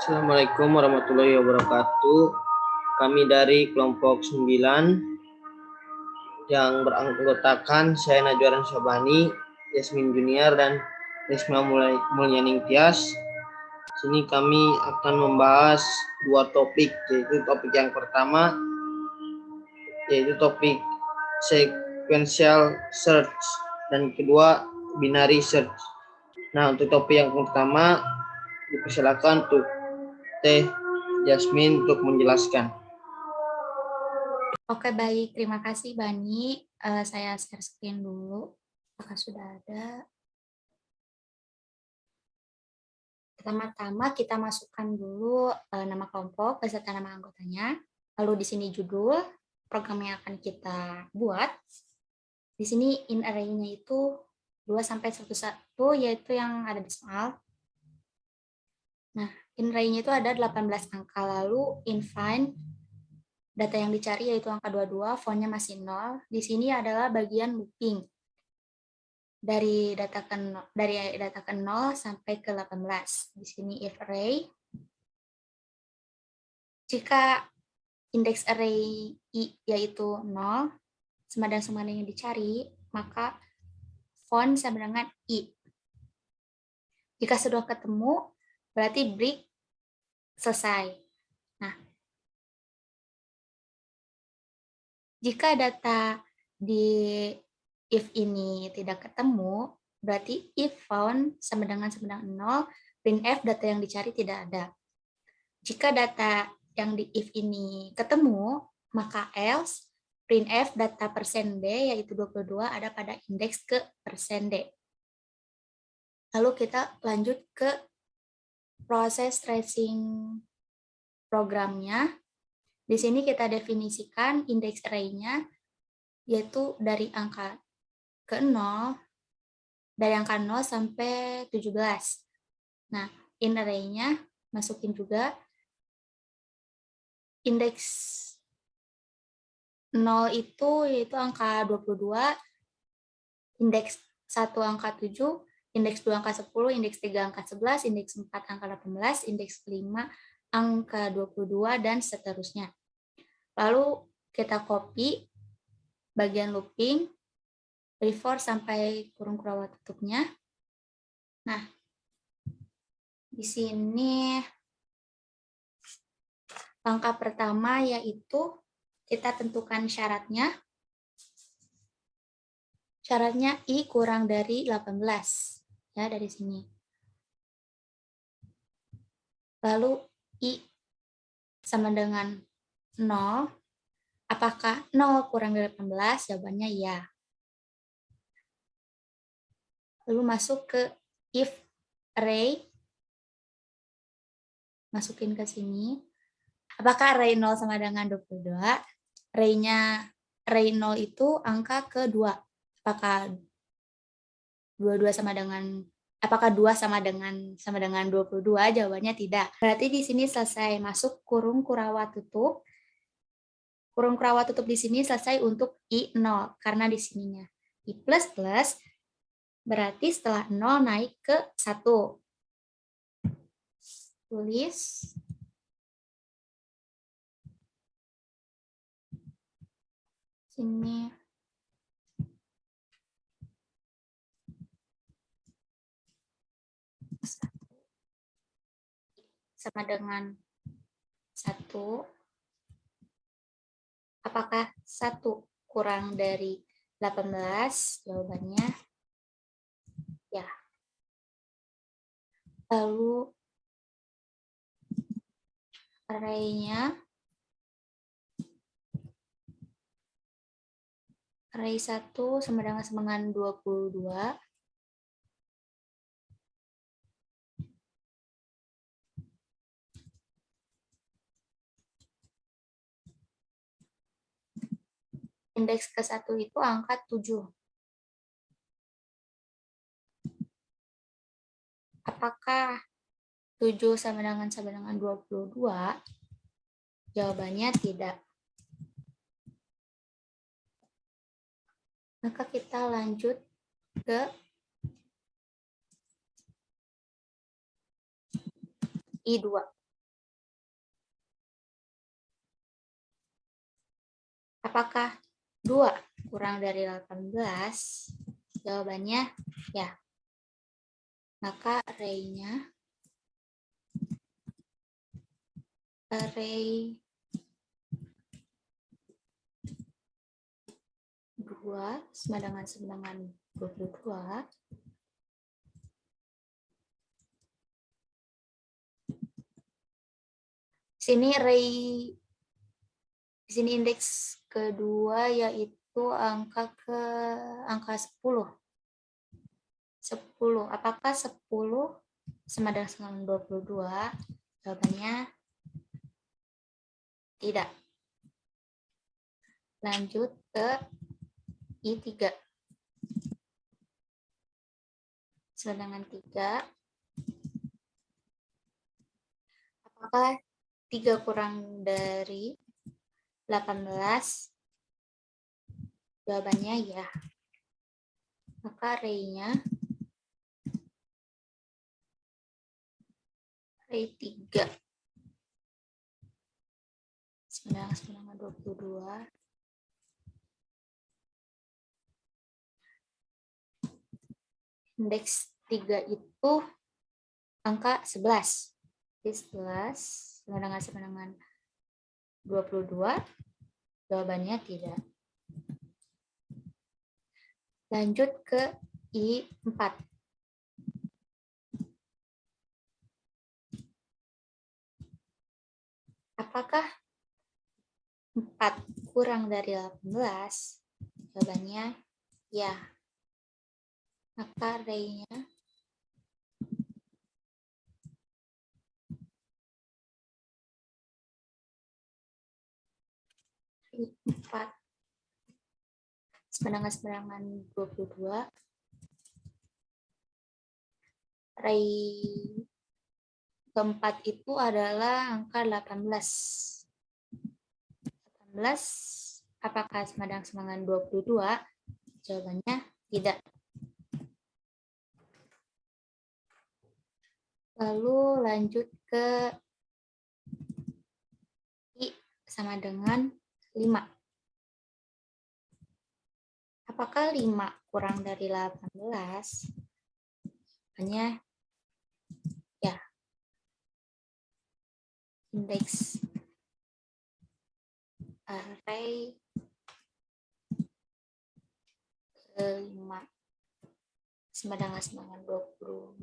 Assalamualaikum warahmatullahi wabarakatuh. Kami dari kelompok 9 yang beranggotakan saya Najwaran Syabani, Yasmin Junior, dan Risma Mulyaning Tias. Sini kami akan membahas dua topik, yaitu topik yang pertama yaitu topik sequential search dan kedua binary search. Nah, untuk topik yang pertama dipersilakan untuk Teh Jasmine untuk menjelaskan. Oke, baik. Terima kasih, Bani. Saya share screen dulu. Apakah sudah ada? Pertama-tama kita masukkan dulu nama kelompok beserta nama anggotanya. Lalu di sini judul program yang akan kita buat. Di sini in array-nya itu 2 sampai 11, yaitu yang ada di soal. Nah, in array-nya itu ada 18 angka. Lalu in find data yang dicari yaitu angka 22, font-nya masih 0. Di sini adalah bagian looping. Dari data ke 0 sampai ke 18. Di sini if array. Jika indeks array i yaitu 0 sama dengan yang dicari, maka font sama dengan i. Jika sudah ketemu, berarti break selesai. Nah, jika data di if ini tidak ketemu, berarti if found sama dengan 0, printf data yang dicari tidak ada. Jika data yang di if ini ketemu, maka else printf data %d yaitu 22 ada pada indeks ke %d. Lalu kita lanjut ke proses tracing programnya. Di sini kita definisikan indeks array-nya yaitu dari angka ke 0, dari angka 0 sampai 17. Nah, in array-nya masukin juga indeks 0 itu yaitu angka 22, indeks 1 angka 7, indeks 2 angka 10, indeks 3 angka 11, indeks 4 angka 18, indeks 5 angka 22, dan seterusnya. Lalu kita copy bagian looping dari for sampai kurung kurawat tutupnya. Nah, di sini langkah pertama yaitu kita tentukan syaratnya. Syaratnya i kurang dari 18. Ya, dari sini. Lalu i sama dengan 0. Apakah 0 kurang dari 18? Jawabannya ya. Lalu masuk ke if array. Masukin ke sini. Apakah array 0 sama dengan 22? Array 0 itu angka kedua. Apakah 22 sama dengan apakah 2 sama dengan 22? Jawabannya tidak. Berarti di sini selesai masuk kurung kurawat tutup. Kurung kurawat tutup di sini selesai untuk i 0 karena di sininya i plus plus berarti setelah 0 naik ke 1. Tulis sini sama dengan 1. Apakah 1 kurang dari 18? Jawabannya ya. Lalu array-nya array 1 sama dengan 22. Indeks ke-1 itu angka 7. Apakah 7 sama dengan 22? Jawabannya tidak. Maka kita lanjut ke I2. Apakah 2 kurang dari 18? Jawabannya ya. Maka array-nya array 2 sama dengan 22. Di sini indeks kedua yaitu angka 10. 10. Apakah 10 sama dengan 22? Jawabannya tidak. Lanjut ke I3. Sama dengan 3. Apakah 3 kurang dari 18? Jawabannya ya. Maka array-nya array 3 sama dengan 22. Indeks 3 itu angka 11. Jadi 11 sama dengan 22. Jawabannya tidak. Lanjut ke I4. Apakah 4 kurang dari 18? Jawabannya ya. Maka array-nya I4 sama dengan 22. Array keempat itu adalah angka 18. 18 apakah sama dengan 22? Jawabannya tidak. Lalu lanjut ke I sama dengan 5. Apakah 5 kurang dari 18? Jawabannya ya. Indeks array 5 sama dengan 22.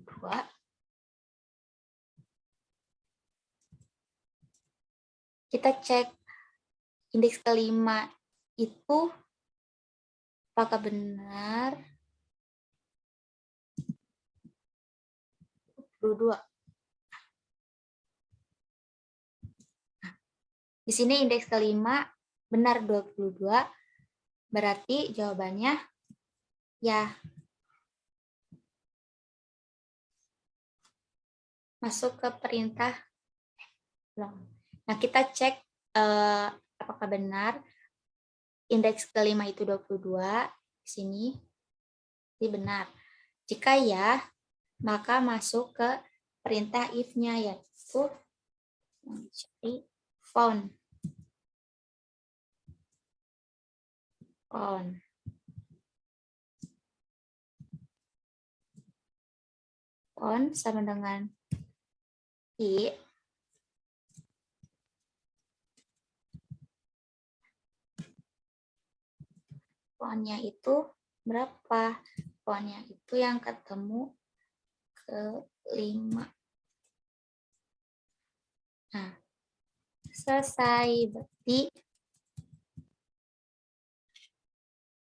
Kita cek indeks kelima itu apakah benar 22. Di sini indeks kelima benar 22, berarti jawabannya ya. Masuk ke perintah. Nah, kita cek apakah benar indeks kelima itu 22. Di sini ini benar. Jika ya, maka masuk ke perintah if-nya, yaitu mencari found. Found sama dengan i found-nya itu berapa? Found-nya itu yang ketemu ke 5. Nah, selesai. Berarti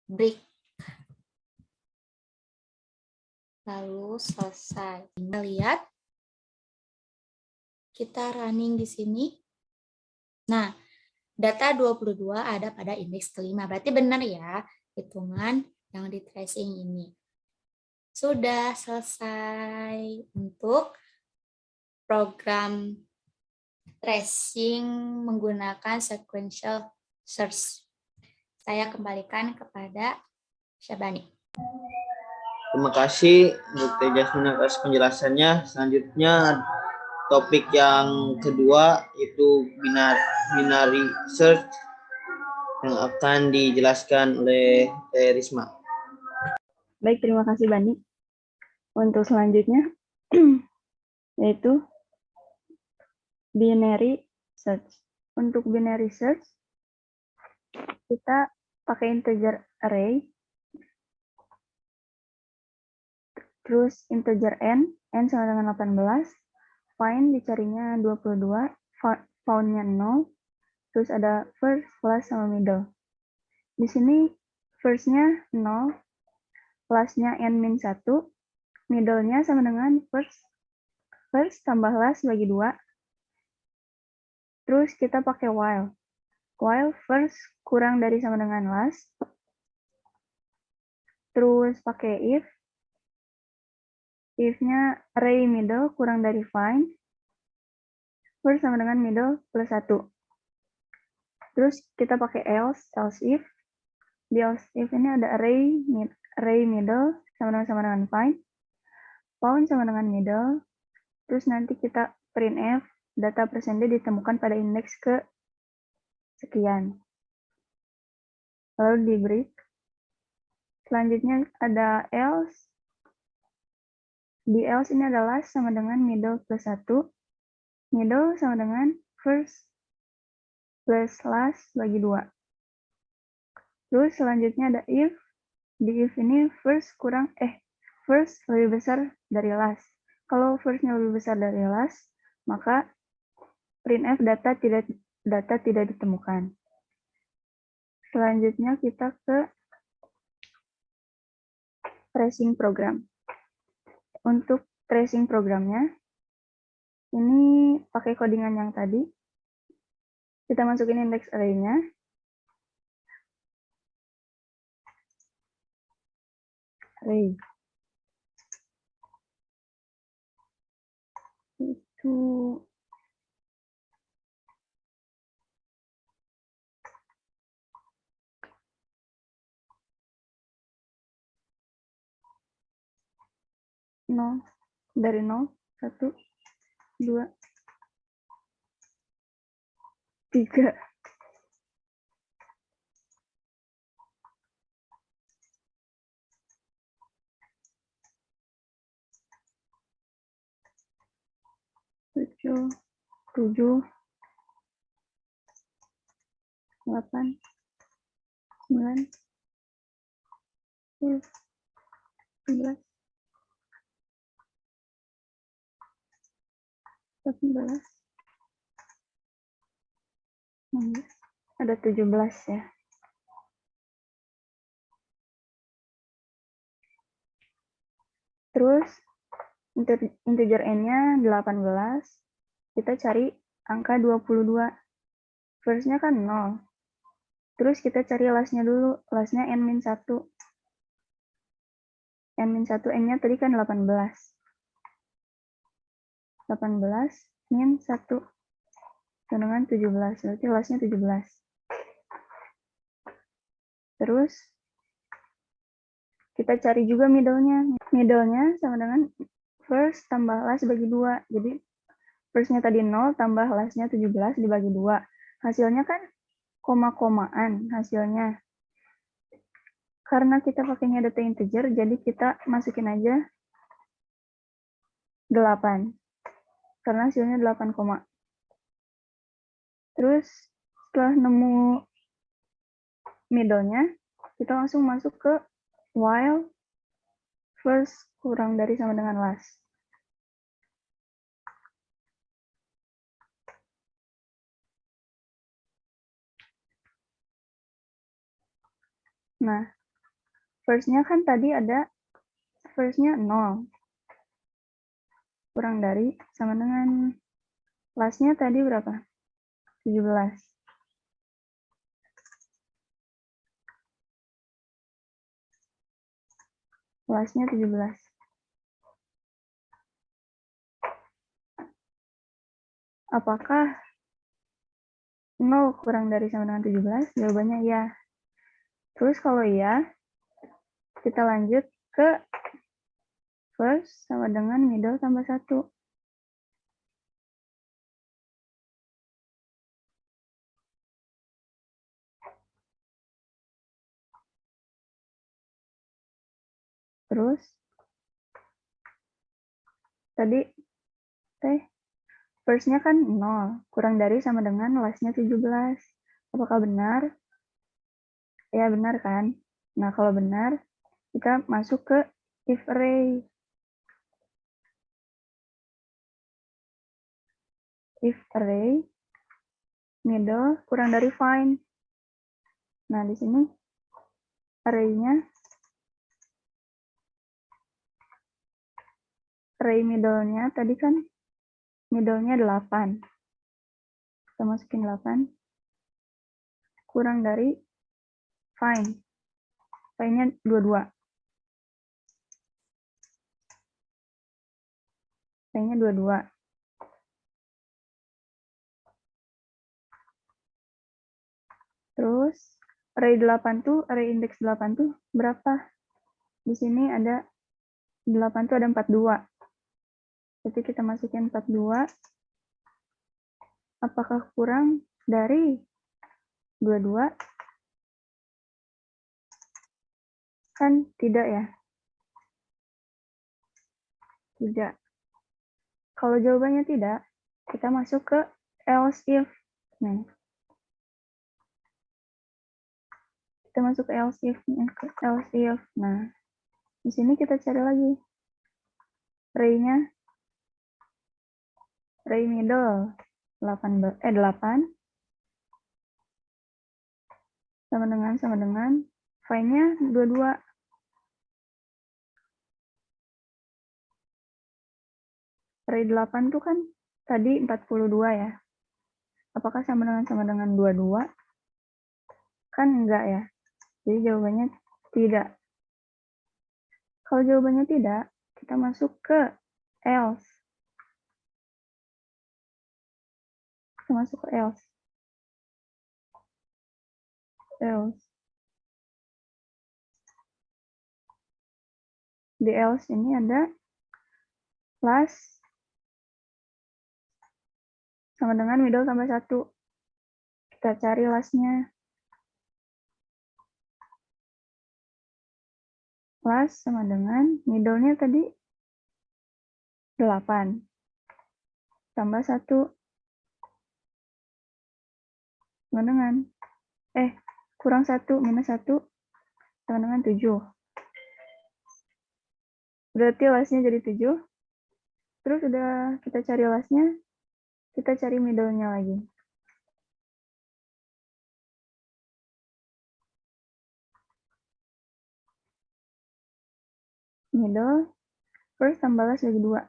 break. Lalu selesai. Kita lihat. Kita running di sini. Nah, data 22 ada pada indeks kelima. Berarti benar ya hitungan yang di tracing ini. Sudah selesai untuk program tracing menggunakan sequential search. Saya kembalikan kepada Syabani. Terima kasih Dr. Jasmine atas penjelasannya. Selanjutnya topik yang kedua itu binary search. yang akan dijelaskan oleh Risma. Baik, terima kasih Bani. Untuk selanjutnya, yaitu binary search. Untuk binary search, kita pakai integer array, terus integer n sama dengan 18, find dicarinya 22, found-nya 0, terus ada first, last, sama middle. Di sini first-nya 0, last-nya n-1, middle-nya sama dengan first tambah last bagi 2, terus kita pakai while. While first kurang dari sama dengan last, terus pakai if-nya array middle kurang dari find, first sama dengan middle plus 1. Terus kita pakai else if. Di else if ini ada array middle sama dengan find, found sama dengan middle, terus nanti kita printf data %d ditemukan pada indeks ke sekian. Lalu di break. Selanjutnya ada else. Di else ini ada last sama dengan middle plus 1. Middle sama dengan first plus last bagi 2. Terus selanjutnya ada if. Di if ini first lebih besar dari last. Kalau first-nya lebih besar dari last, maka printf data tidak ditemukan. Selanjutnya kita ke tracing program. Untuk tracing programnya, ini pakai codingan yang tadi. Kita masukin indeks array-nya. Array. Itu dari 0, 1, 2, 3. Tujuh, 8, 9, 10, 11, 18, 19. Ada 17 ya. Terus integer n-nya 18. Kita cari angka 22. First-nya kan 0. Terus kita cari last-nya dulu. Last-nya n-1. N-1, n-nya tadi kan 18. 18 min 1 dengan 17. Berarti last-nya 17. Terus kita cari juga middle-nya. Middle-nya sama dengan first tambah last bagi 2. Jadi first-nya tadi 0 tambah last-nya 17 dibagi 2. Hasilnya kan koma-komaan hasilnya. Karena kita pakainya data integer, jadi kita masukin aja 8. Karena hasilnya 8, terus setelah nemu middle-nya, kita langsung masuk ke while first kurang dari sama dengan last. Nah, first-nya kan tadi ada first-nya 0. Kurang dari sama dengan last-nya tadi berapa? 17. Last-nya 17. Apakah 0 kurang dari sama dengan 17? Jawabannya iya. Terus kalau iya, kita lanjut ke first sama dengan middle tambah 1. Terus tadi first-nya kan 0, kurang dari sama dengan last-nya 17. Apakah benar? Ya, benar kan? Nah, kalau benar, kita masuk ke if array. If array middle kurang dari find. Nah, di sini array-nya array middle-nya tadi kan middle-nya 8. Kita masukin 8 kurang dari find. Find-nya 22. Find-nya 22. Terus array 8 tuh, array index 8 tuh berapa? Di sini ada 8 tuh ada 42. Jadi kita masukin 42. Apakah kurang dari 22? Kan tidak ya? Tidak. Kalau jawabannya tidak, kita masuk ke else if. Nah, kita masuk ke else if. Nah, di sini kita cari lagi array-nya, array middle 8 sama dengan find-nya 22. Array 8 tuh kan tadi 42 ya. Apakah sama dengan 22? Kan enggak ya. Jadi jawabannya tidak. Kalau jawabannya tidak, kita masuk ke else. Kita masuk ke else. Di else ini ada last sama dengan middle tambah 1. Kita cari last-nya. Last sama dengan middle-nya tadi 8. Tambah 1. Sama dengan kurang 1 minus 1 sama dengan 7. Berarti last-nya jadi 7. Terus udah kita cari last-nya, kita cari middle-nya lagi. Middle, first tambah last bagi 2.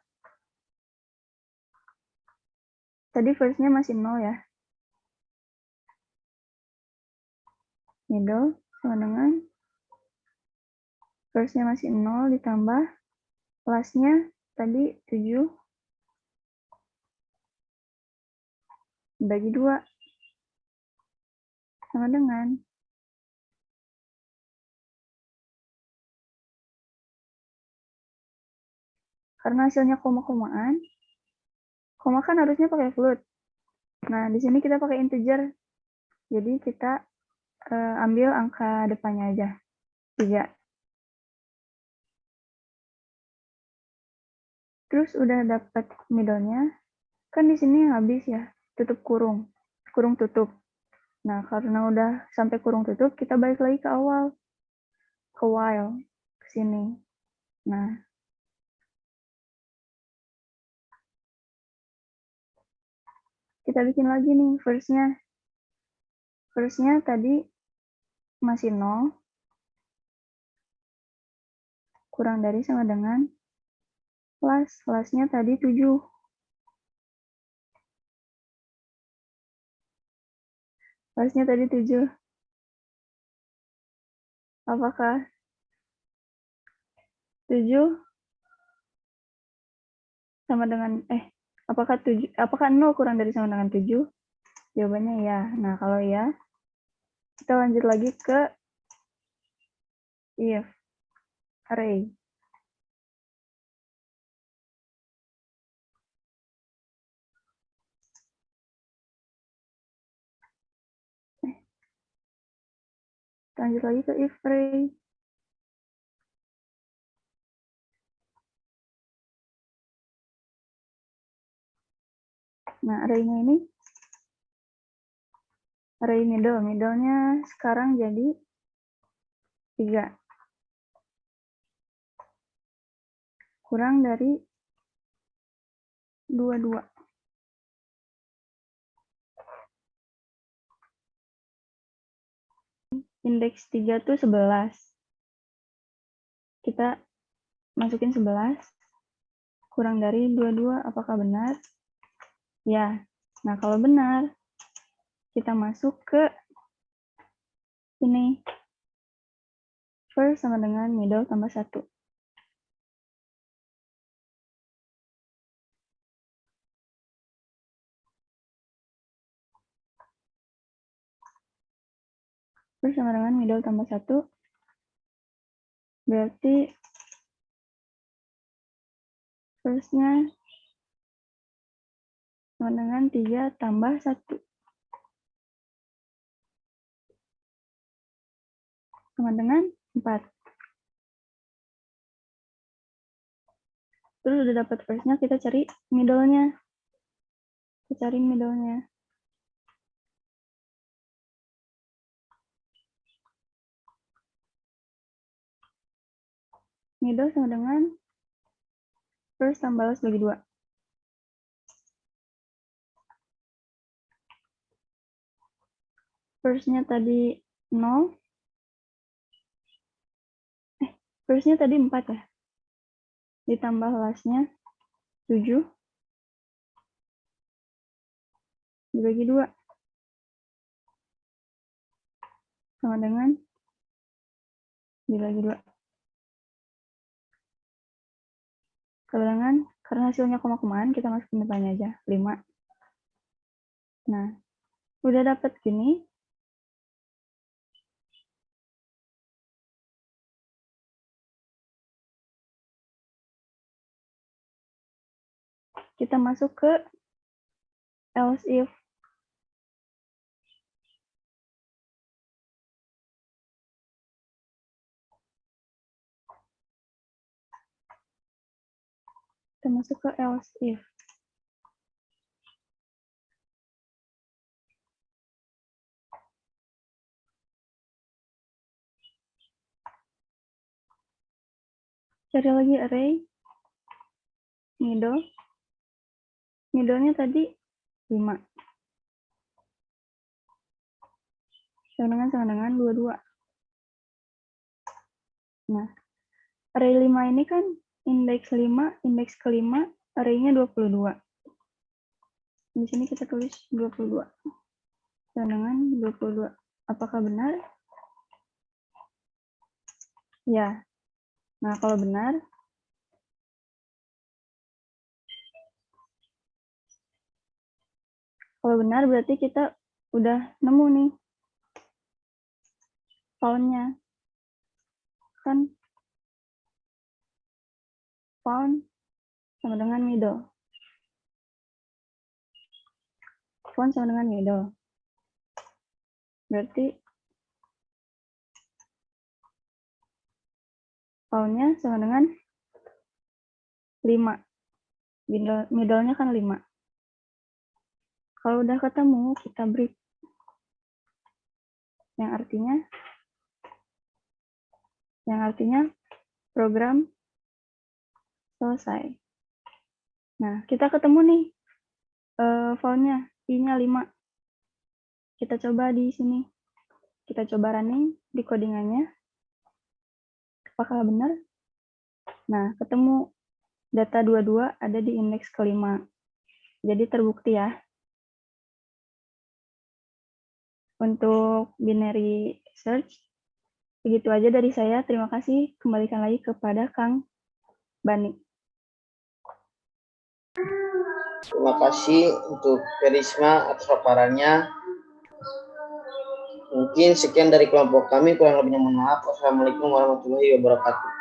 Tadi first-nya masih 0 ya. Middle sama dengan first-nya masih 0 ditambah last-nya tadi 7 bagi 2 sama dengan karena hasilnya koma-komaan, koma kan harusnya pakai float. Nah, di sini kita pakai integer. Jadi kita ambil angka depannya aja, 3. Terus udah dapat middle-nya, kan di sini habis ya, tutup kurung tutup. Nah, karena udah sampai kurung tutup, kita balik lagi ke awal, ke while, ke sini. Nah, kita bikin lagi nih first-nya. First-nya tadi masih 0, kurang dari sama dengan last-nya tadi 7. Last-nya tadi 7. Apakah 7 sama dengan apakah 0 kurang dari sama dengan 7? Jawabannya ya. Nah, kalau ya, kita lanjut lagi ke if array. Lanjut lagi ke if array. Nah, array-nya ini, array middle-nya sekarang jadi 3. Kurang dari 22. Indeks 3 tuh 11. Kita masukin 11. Kurang dari 22, apakah benar? Ya. Nah, kalau benar, kita masuk ke ini. First sama dengan middle tambah 1. First sama dengan middle tambah 1. Berarti first-nya sama dengan 3 tambah 1. Sama dengan 4. Terus udah dapat first-nya, kita cari middle-nya. Kita cari middle-nya. Middle sama dengan first tambah bagi 2. First-nya tadi 0. First-nya tadi 4 ya. Ditambah last-nya 7. Dibagi 2. Sama dengan dibagi 2. Kebetulan karena hasilnya koma-komaan, kita masukin depannya aja, 5. Nah, udah dapat gini. Kita masuk ke else if. Kita masuk ke else if. Cari lagi array middle. Middle-nya tadi 5. Sama dengan 22. Nah, array 5 ini kan indeks 5, indeks kelima, array-nya 22. Di sini kita tulis 22. Sama dengan 22. Apakah benar? Ya. Nah, kalau benar, berarti kita udah nemu nih found-nya. Kan found sama dengan middle. Found sama dengan middle. Berarti found-nya sama dengan 5. Middle-nya kan 5. Kalau udah ketemu, kita break. Yang artinya program selesai. Nah, kita ketemu nih found-nya, I-nya 5. Kita coba di sini. Kita coba running di codingannya. Apakah benar? Nah, ketemu data 22 ada di indeks kelima. Jadi terbukti ya. Untuk binary search, begitu aja dari saya. Terima kasih. Kembalikan lagi kepada Kang Bani. Terima kasih untuk Risma atas paparannya. Mungkin sekian dari kelompok kami, kurang lebihnya mohon maaf. Wassalamualaikum warahmatullahi wabarakatuh.